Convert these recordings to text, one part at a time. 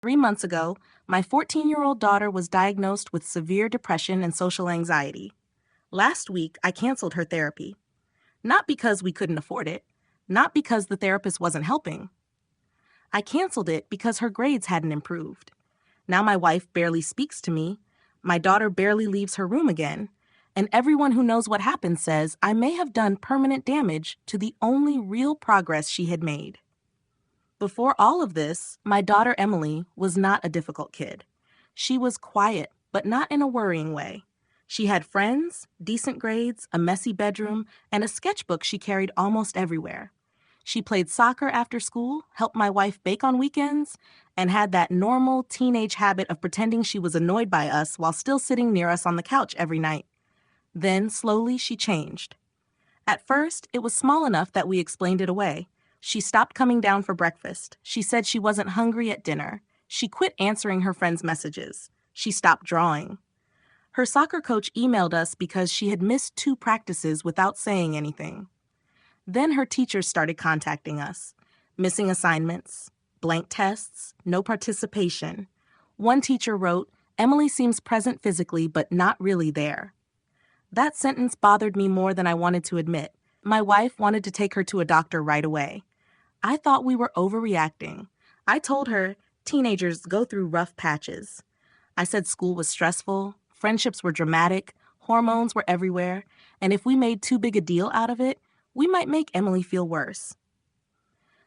3 months ago, my 14-year-old daughter was diagnosed with severe depression and social anxiety. Last week, I canceled her therapy. Not because we couldn't afford it, not because the therapist wasn't helping. I canceled it because her grades hadn't improved. Now my wife barely speaks to me, my daughter barely leaves her room again, and everyone who knows what happened says I may have done permanent damage to the only real progress she had made. Before all of this, my daughter Emily was not a difficult kid. She was quiet, but not in a worrying way. She had friends, decent grades, a messy bedroom, and a sketchbook she carried almost everywhere. She played soccer after school, helped my wife bake on weekends, and had that normal teenage habit of pretending she was annoyed by us while still sitting near us on the couch every night. Then, slowly, she changed. At first, it was small enough that we explained it away. She stopped coming down for breakfast. She said she wasn't hungry at dinner. She quit answering her friends' messages. She stopped drawing. Her soccer coach emailed us because she had missed 2 practices without saying anything. Then her teachers started contacting us. Missing assignments, blank tests, no participation. One teacher wrote, "Emily seems present physically, but not really there." That sentence bothered me more than I wanted to admit. My wife wanted to take her to a doctor right away. I thought we were overreacting. I told her teenagers go through rough patches. I said school was stressful, friendships were dramatic, hormones were everywhere, and if we made too big a deal out of it, we might make Emily feel worse.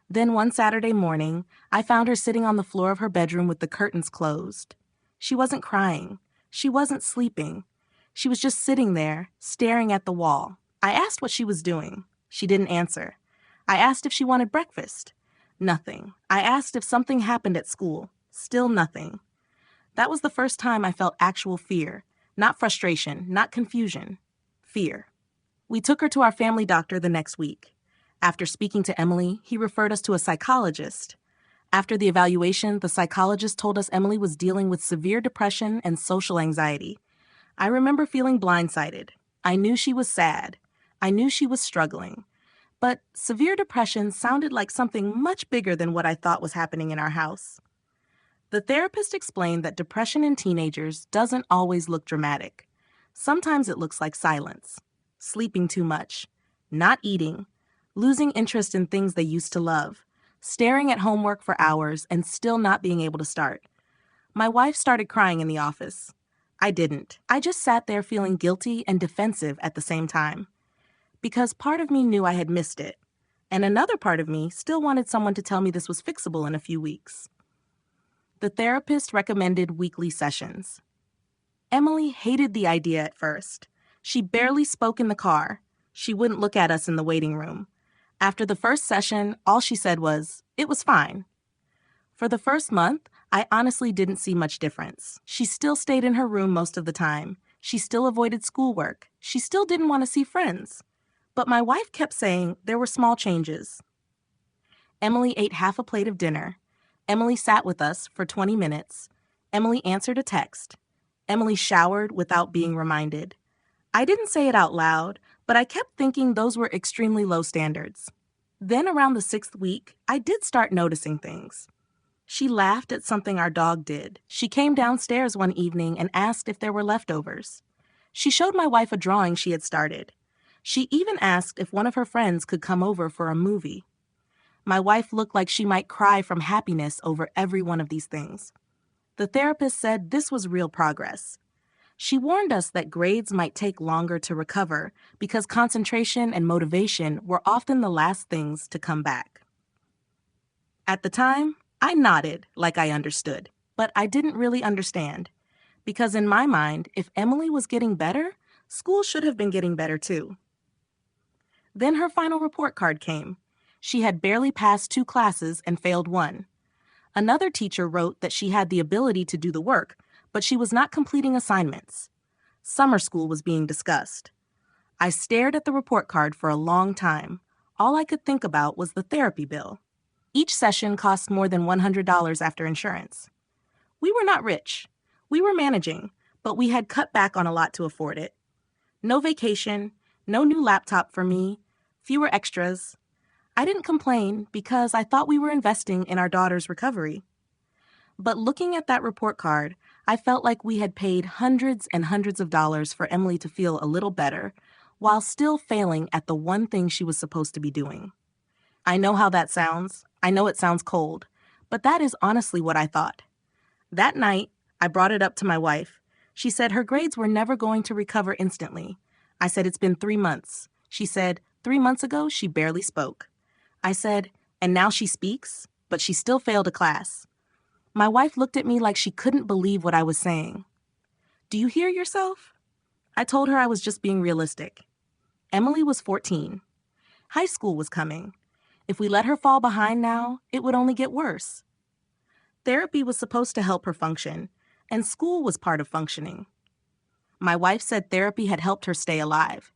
Then one Saturday morning, I found her sitting on the floor of her bedroom with the curtains closed. She wasn't crying. She wasn't sleeping. She was just sitting there, staring at the wall. I asked what she was doing. She didn't answer. I asked if she wanted breakfast. Nothing. I asked if something happened at school. Still nothing. That was the first time I felt actual fear. Not frustration, not confusion. Fear. We took her to our family doctor the next week. After speaking to Emily, he referred us to a psychologist. After the evaluation, the psychologist told us Emily was dealing with severe depression and social anxiety. I remember feeling blindsided. I knew she was sad. I knew she was struggling. But severe depression sounded like something much bigger than what I thought was happening in our house. The therapist explained that depression in teenagers doesn't always look dramatic. Sometimes it looks like silence, sleeping too much, not eating, losing interest in things they used to love, staring at homework for hours and still not being able to start. My wife started crying in the office. I didn't. I just sat there feeling guilty and defensive at the same time. Because part of me knew I had missed it, and another part of me still wanted someone to tell me this was fixable in a few weeks. The therapist recommended weekly sessions. Emily hated the idea at first. She barely spoke in the car. She wouldn't look at us in the waiting room. After the first session, all she said was, "It was fine." For the first month, I honestly didn't see much difference. She still stayed in her room most of the time. She still avoided schoolwork. She still didn't want to see friends. But my wife kept saying there were small changes. Emily ate half a plate of dinner. Emily sat with us for 20 minutes. Emily answered a text. Emily showered without being reminded. I didn't say it out loud, but I kept thinking those were extremely low standards. Then around the 6th week, I did start noticing things. She laughed at something our dog did. She came downstairs one evening and asked if there were leftovers. She showed my wife a drawing she had started. She even asked if one of her friends could come over for a movie. My wife looked like she might cry from happiness over every one of these things. The therapist said this was real progress. She warned us that grades might take longer to recover because concentration and motivation were often the last things to come back. At the time, I nodded like I understood, but I didn't really understand. Because in my mind, if Emily was getting better, school should have been getting better too. Then her final report card came. She had barely passed 2 classes and failed 1. Another teacher wrote that she had the ability to do the work, but she was not completing assignments. Summer school was being discussed. I stared at the report card for a long time. All I could think about was the therapy bill. Each session cost more than $100 after insurance. We were not rich. We were managing, but we had cut back on a lot to afford it. No vacation, no new laptop for me, fewer extras. I didn't complain because I thought we were investing in our daughter's recovery. But looking at that report card, I felt like we had paid hundreds and hundreds of dollars for Emily to feel a little better, while still failing at the one thing she was supposed to be doing. I know how that sounds. I know it sounds cold, but that is honestly what I thought. That night, I brought it up to my wife. She said her grades were never going to recover instantly. I said it's been 3 months. She said 3 months ago she barely spoke. I said, and now she speaks, but she still failed a class. My wife looked at me like she couldn't believe what I was saying. Do you hear yourself? I told her I was just being realistic. Emily was 14. High school was coming. If we let her fall behind now, it would only get worse. Therapy was supposed to help her function, and school was part of functioning. My wife said therapy had helped her stay alive.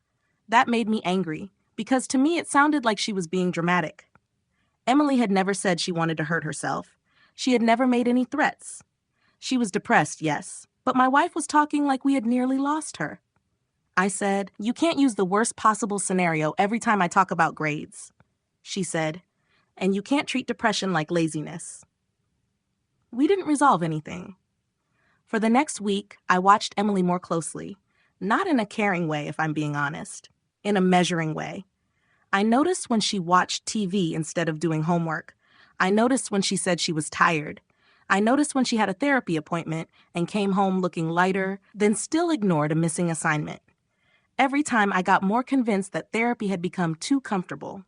That made me angry, because to me it sounded like she was being dramatic. Emily had never said she wanted to hurt herself. She had never made any threats. She was depressed, yes, but my wife was talking like we had nearly lost her. I said, you can't use the worst possible scenario every time I talk about grades. She said, and you can't treat depression like laziness. We didn't resolve anything. For the next week, I watched Emily more closely, not in a caring way, if I'm being honest, in a measuring way. I noticed when she watched TV instead of doing homework. I noticed when she said she was tired. I noticed when she had a therapy appointment and came home looking lighter, then still ignored a missing assignment. Every time I got more convinced that therapy had become too comfortable.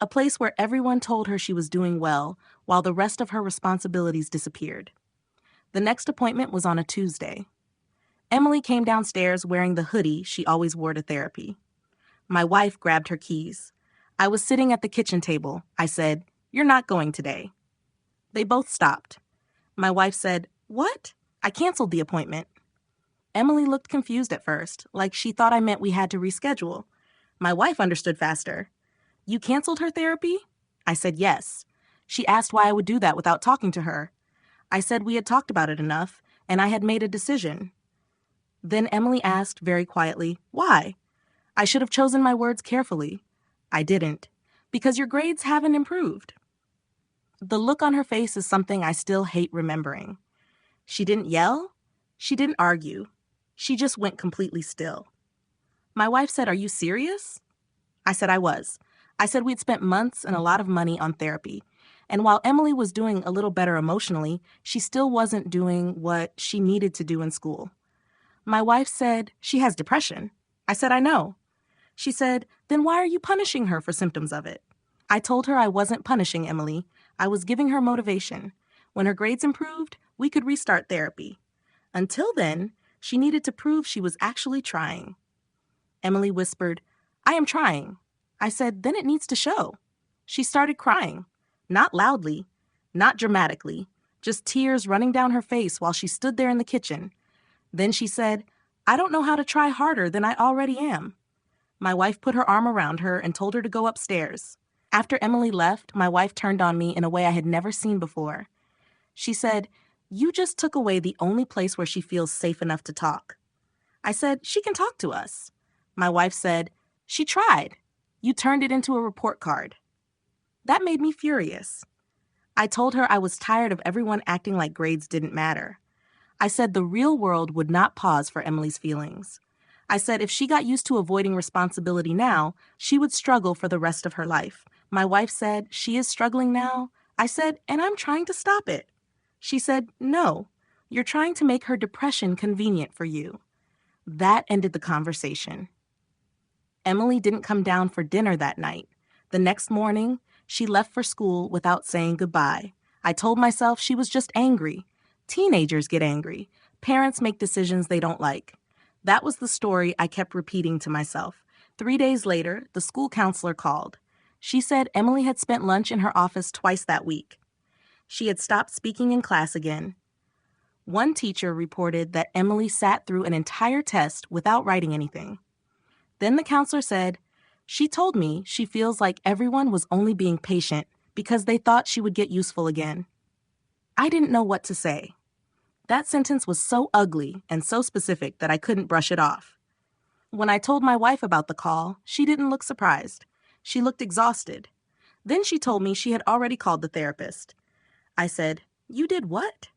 A place where everyone told her she was doing well, while the rest of her responsibilities disappeared. The next appointment was on a Tuesday. Emily came downstairs wearing the hoodie she always wore to therapy. My wife grabbed her keys. I was sitting at the kitchen table. I said, "You're not going today." They both stopped. My wife said, "What? I canceled the appointment." Emily looked confused at first, like she thought I meant we had to reschedule. My wife understood faster. "You canceled her therapy?" I said yes. She asked why I would do that without talking to her. I said we had talked about it enough, and I had made a decision. Then Emily asked very quietly, "Why?" I should have chosen my words carefully. I didn't, because your grades haven't improved. The look on her face is something I still hate remembering. She didn't yell. She didn't argue. She just went completely still. My wife said, "Are you serious?" I said I was. I said we'd spent months and a lot of money on therapy. And while Emily was doing a little better emotionally, she still wasn't doing what she needed to do in school. My wife said, "She has depression." I said, "I know." She said, "Then why are you punishing her for symptoms of it?" I told her I wasn't punishing Emily. I was giving her motivation. When her grades improved, we could restart therapy. Until then, she needed to prove she was actually trying. Emily whispered, "I am trying." I said, "Then it needs to show." She started crying. Not loudly, not dramatically, just tears running down her face while she stood there in the kitchen. Then she said, "I don't know how to try harder than I already am." My wife put her arm around her and told her to go upstairs. After Emily left, my wife turned on me in a way I had never seen before. She said, "You just took away the only place where she feels safe enough to talk." I said, "She can talk to us." My wife said, "She tried. You turned it into a report card." That made me furious. I told her I was tired of everyone acting like grades didn't matter. I said the real world would not pause for Emily's feelings. I said if she got used to avoiding responsibility now, she would struggle for the rest of her life. My wife said, "She is struggling now?" I said, "And I'm trying to stop it." She said, "No, you're trying to make her depression convenient for you." That ended the conversation. Emily didn't come down for dinner that night. The next morning, she left for school without saying goodbye. I told myself she was just angry. Teenagers get angry. Parents make decisions they don't like. That was the story I kept repeating to myself. 3 days later, the school counselor called. She said Emily had spent lunch in her office twice that week. She had stopped speaking in class again. One teacher reported that Emily sat through an entire test without writing anything. Then the counselor said, "She told me she feels like everyone was only being patient because they thought she would get useful again." I didn't know what to say. That sentence was so ugly and so specific that I couldn't brush it off. When I told my wife about the call, she didn't look surprised. She looked exhausted. Then she told me she had already called the therapist. I said, You did what?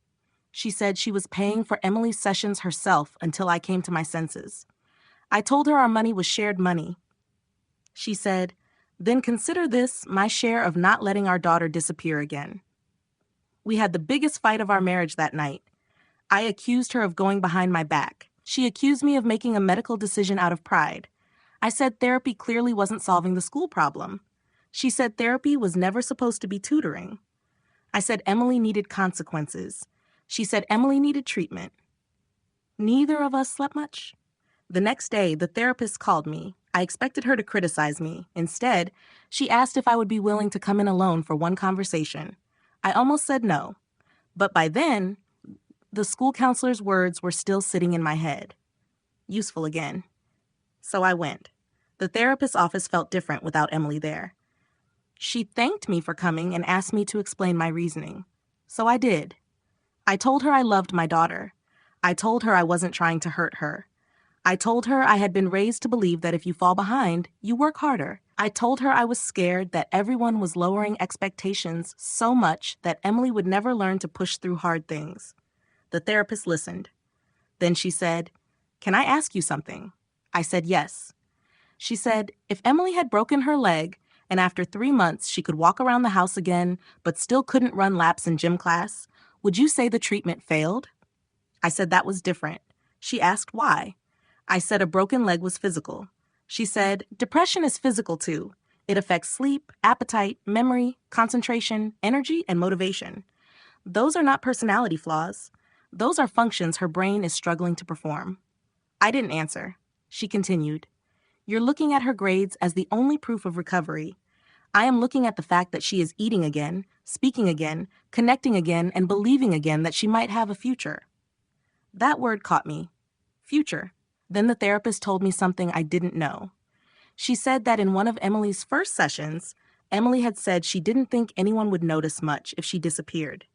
She said she was paying for Emily's sessions herself until I came to my senses. I told her our money was shared money. She said, then consider this my share of not letting our daughter disappear again. We had the biggest fight of our marriage that night. I accused her of going behind my back. She accused me of making a medical decision out of pride. I said therapy clearly wasn't solving the school problem. She said therapy was never supposed to be tutoring. I said Emily needed consequences. She said Emily needed treatment. Neither of us slept much. The next day, the therapist called me. I expected her to criticize me. Instead, she asked if I would be willing to come in alone for one conversation. I almost said no. But by then, the school counselor's words were still sitting in my head. Useful again. So I went. The therapist's office felt different without Emily there. She thanked me for coming and asked me to explain my reasoning. So I did. I told her I loved my daughter. I told her I wasn't trying to hurt her. I told her I had been raised to believe that if you fall behind, you work harder. I told her I was scared that everyone was lowering expectations so much that Emily would never learn to push through hard things. The therapist listened. Then she said, "Can I ask you something?" I said yes. She said, if Emily had broken her leg and after 3 months she could walk around the house again but still couldn't run laps in gym class, would you say the treatment failed? I said that was different. She asked why. I said a broken leg was physical. She said, depression is physical too. It affects sleep, appetite, memory, concentration, energy, and motivation. Those are not personality flaws. Those are functions her brain is struggling to perform. I didn't answer. She continued, you're looking at her grades as the only proof of recovery. I am looking at the fact that she is eating again, speaking again, connecting again, and believing again that she might have a future. That word caught me. Future. Then the therapist told me something I didn't know. She said that in one of Emily's first sessions, Emily had said she didn't think anyone would notice much if she disappeared.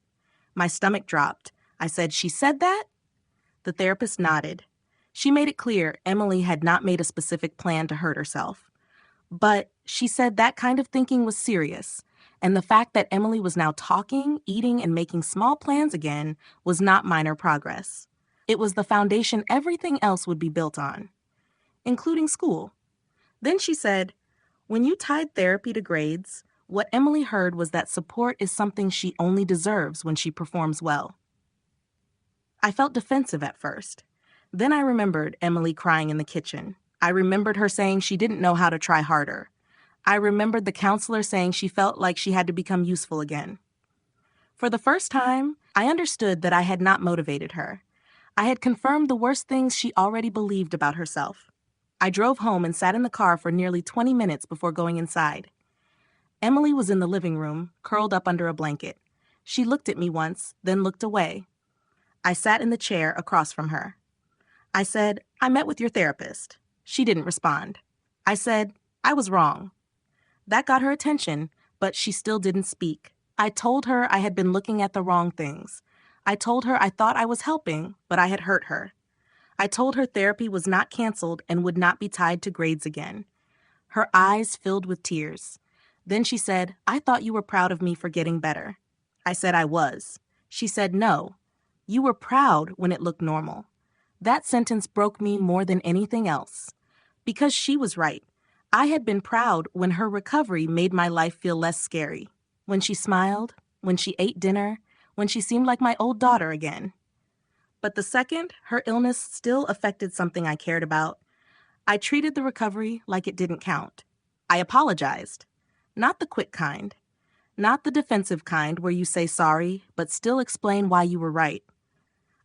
My stomach dropped. I said, she said that? The therapist nodded. She made it clear Emily had not made a specific plan to hurt herself. But she said that kind of thinking was serious, and the fact that Emily was now talking, eating, and making small plans again was not minor progress. It was the foundation everything else would be built on, including school. Then she said, when you tied therapy to grades, what Emily heard was that support is something she only deserves when she performs well. I felt defensive at first. Then I remembered Emily crying in the kitchen. I remembered her saying she didn't know how to try harder. I remembered the counselor saying she felt like she had to become useful again. For the first time, I understood that I had not motivated her. I had confirmed the worst things she already believed about herself. I drove home and sat in the car for nearly 20 minutes before going inside. Emily was in the living room, curled up under a blanket. She looked at me once, then looked away. I sat in the chair across from her. I said, I met with your therapist. She didn't respond. I said, I was wrong. That got her attention, but she still didn't speak. I told her I had been looking at the wrong things. I told her I thought I was helping, but I had hurt her. I told her therapy was not canceled and would not be tied to grades again. Her eyes filled with tears. Then she said, I thought you were proud of me for getting better. I said I was. She said, no. You were proud when it looked normal. That sentence broke me more than anything else. Because she was right. I had been proud when her recovery made my life feel less scary. When she smiled, when she ate dinner, when she seemed like my old daughter again. But the second her illness still affected something I cared about, I treated the recovery like it didn't count. I apologized. Not the quick kind. Not the defensive kind where you say sorry, but still explain why you were right.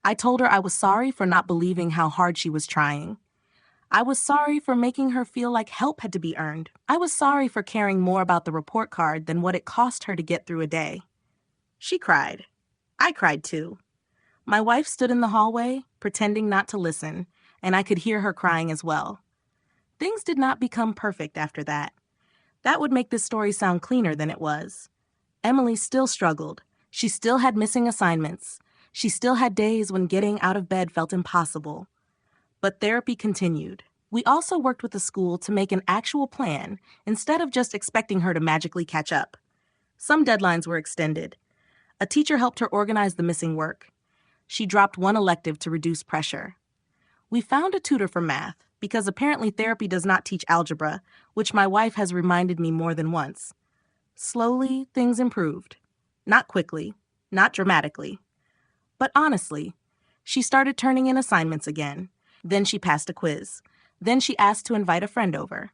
I told her I was sorry for not believing how hard she was trying. I was sorry for making her feel like help had to be earned. I was sorry for caring more about the report card than what it cost her to get through a day. She cried. I cried too. My wife stood in the hallway, pretending not to listen, and I could hear her crying as well. Things did not become perfect after that. That would make this story sound cleaner than it was. Emily still struggled. She still had missing assignments. She still had days when getting out of bed felt impossible. But therapy continued. We also worked with the school to make an actual plan instead of just expecting her to magically catch up. Some deadlines were extended. A teacher helped her organize the missing work. She dropped one elective to reduce pressure. We found a tutor for math, because apparently therapy does not teach algebra, which my wife has reminded me more than once. Slowly, things improved. Not quickly, not dramatically. But honestly, she started turning in assignments again. Then she passed a quiz. Then she asked to invite a friend over.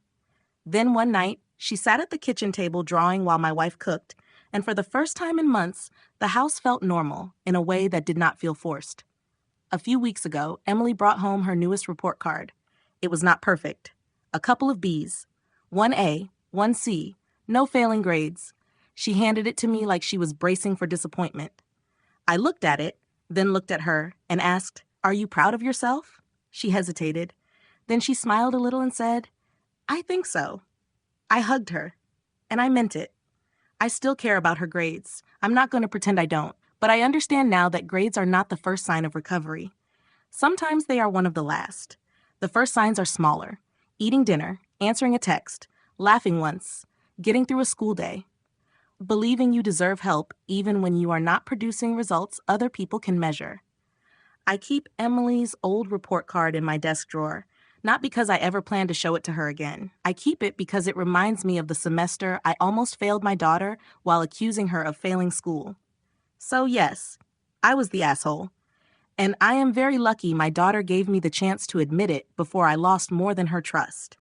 Then one night, she sat at the kitchen table drawing while my wife cooked, and for the first time in months, the house felt normal in a way that did not feel forced. A few weeks ago, Emily brought home her newest report card. It was not perfect. A couple of B's. 1 A, 1 C, no failing grades. She handed it to me like she was bracing for disappointment. I looked at it, then looked at her, and asked, "Are you proud of yourself?" She hesitated. Then she smiled a little and said, "I think so." I hugged her, and I meant it. I still care about her grades. I'm not going to pretend I don't, but I understand now that grades are not the first sign of recovery. Sometimes they are one of the last. The first signs are smaller: eating dinner, answering a text, laughing once, getting through a school day. Believing you deserve help even when you are not producing results other people can measure. I keep Emily's old report card in my desk drawer, not because I ever plan to show it to her again. I keep it because it reminds me of the semester I almost failed my daughter while accusing her of failing school. So yes, I was the asshole. And I am very lucky my daughter gave me the chance to admit it before I lost more than her trust.